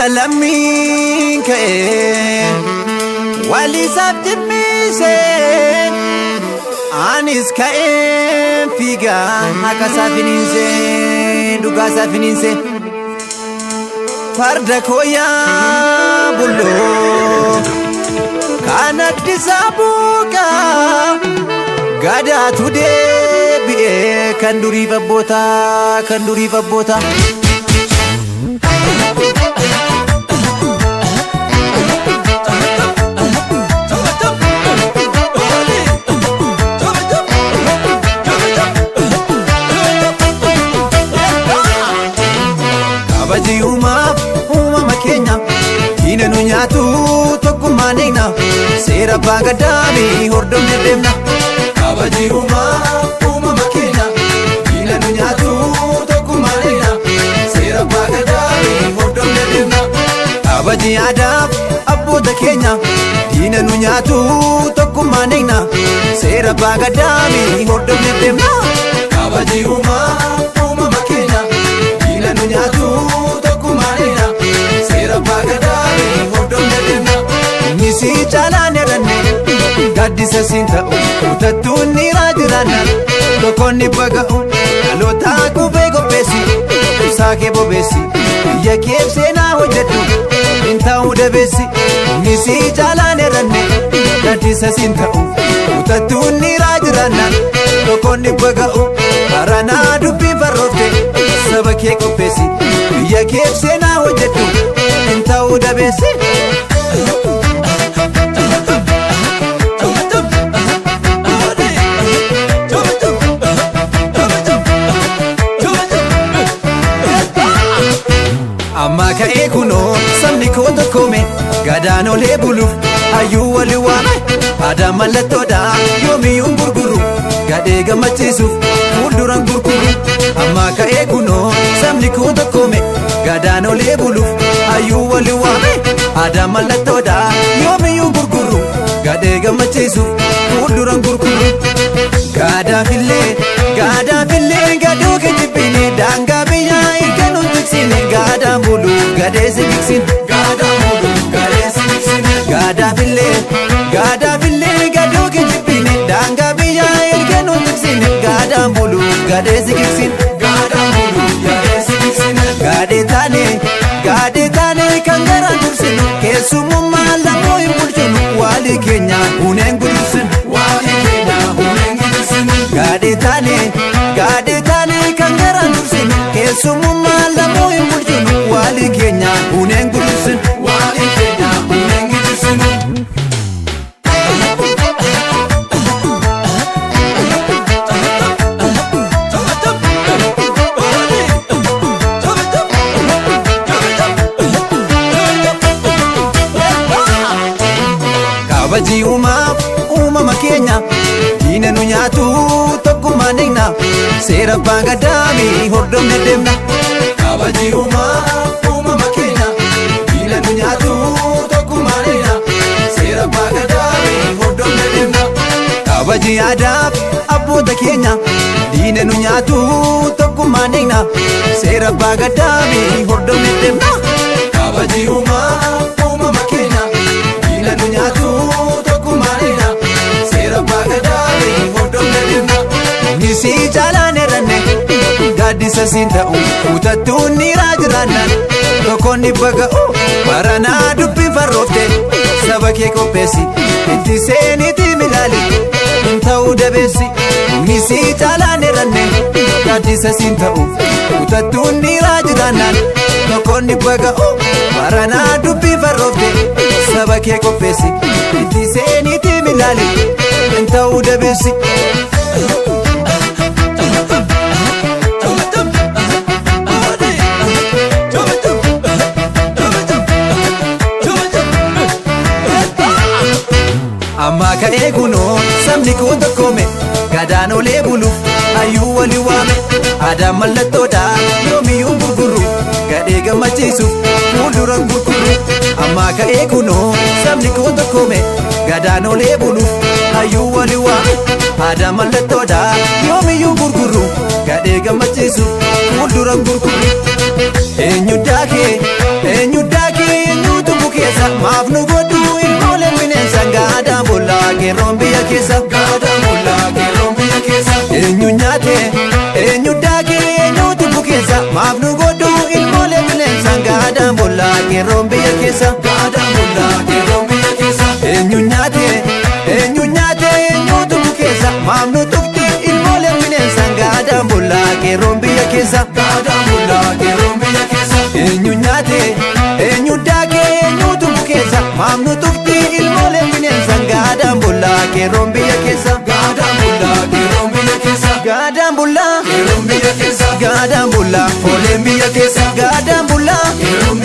Ergalammin ka'e walisaaf jimmise anis ka'e fiiga akka saafininse dhugaa saafininse farda koyaa bulloo kan addisaa buuqa gadaatu deebi'ee kan duriif abboota uumama keenya diina nu nyaatu tokkummaan eegna seera abbaa gadaa hordofne deemna. Kabajii uumama keenya diina nu nyaatu tokkummaan eegna seera abbaa gadaa hordofne deemna. Kabajii aadaa abboota keenya diina nu nyaatu tokkummaan eegna seera abbaa gadaa hordofne deemna. Kabajii uumama keenya diina nu nyaatu nisi caalaan eranne gaddisa siin ta'u utattuun niiraa jiraannan tokkonni baga'u dhaloota qubee qopheessi ibsaa kee bobeessi biyya kee seenaa hojjedhu hin ta'u dabeessi. Nisi caalaan eranne gaddisa siin ta'u utattuun niiraa jiraannan tokkonni baga'u haranaa dubbiin farroofte saba kee qopheessi biyya kee seenaa hojjedhu hin ta'u dabeessi. Amma ka'ee kunoo sabni koo tokkoome gadaan olee buluuf hayyuu walii waame aadaa mallattoodha yoomiyyuu gurguru gadhee gammachiisuuf fuulduraan gurguru. Amma ka'ee kunoo sabni koo tokkoome gadaan olee buluuf hayyuu walii waame aadaa mallattoodha yoomiyyuu gurguru gadhee gammachiisuuf fuulduraan gurguru. Gaadaafillee gadoo kejibbine daangaa biyyaa eegaluun tiksine gaadaan bulu gadeesi tiksin gaadaafillee gadoo kejibbine daangaa biyyaa eegaluun tiksine gaadaan bulu gadeesi tiksin gaadee taane kan garaan dursinu keessummaa lamoo hin bulchinu walii keenya huneen gudursinu. Gaadee taane kan garaan dursinu keessummaa lamoo hin bulchinu walii keenya huneen gudursinu. Kabajii uumama keenya diina nu nyaatu tokkummaan eegna seera abbaa gadaa hordofne deemna. Kabajii uumama keenya diina nu nyaatu tokkummaan eegna seera abbaa gadaa hordofne deemna. Kabajii aadaa abboota keenya diina nu nyaatu tokkummaan eegna seera abbaa gadaa hordofne deemna. Kabajii uumama keenya diina nu nyaatu tokkummaan eegna seera abbaa gadaa hordofne deemna. Nisi caalaan eranne gaddisa siin ta'u utattuun niiraa jiraannan tokkonni baga'u baranaa dubbiin farroofte saba kee qopheessi itti seeniiti milaali hin ta'u dabeessi. Nisi caalaan eranne gaddisa siin ta'u utattuun niiraa jiraannan tokkonni baga'u baranaa dubbiin farroofte saba kee qopheessi itti seeniiti milaali hin ta'u dabeessi. Amma ka'ee kunoo sabni koo tokkoome gadaan olee buluuf hayyuu walii waame aadaa mallattoodha yoomiyyuu gurguru gadhee gammachiisuuf fuulduraan gurguru. Amma ka'ee kunoo sabni koo tokkoome gadaan olee buluuf hayyuu walii waame aadaa mallattoodha yoomiyyuu gurguru gadhee gammachiisuuf fuulduraan gurguru. Eenyu daakee keessa maaf nu godhu ilmooleen bineensa gaadaan bollaa qeerroon biyya keessa gaadaan bollaa qeerroon biyya keessa eenyu nyaate eenyu daake eenyutu bukeessa maaf nu godhu ilmooleen bineensa gaadaan bollaa qeerroon biyya keessa gaadaan bollaa qeerroon biyya keessa eenyu nyaate eenyutu bukeessa maaf nu tuqti ilmooleen bineensa gaadaan bollaa qeerroon biyya keessa gaadaan bollaa qeerroon biyya keessa eenyu nyaate eenyu daake eenyutu bukeessa maaf nu tuqti ilmooleen bineensa gaadaan bollaa qeerroon biyya keessa gaadaan bollaa qeerroon biyya keessa gaadaan bollaa qeerroon biyya keessa gaadaan bollaa fooleen biyya keessa gaadaan bollaa qeerroon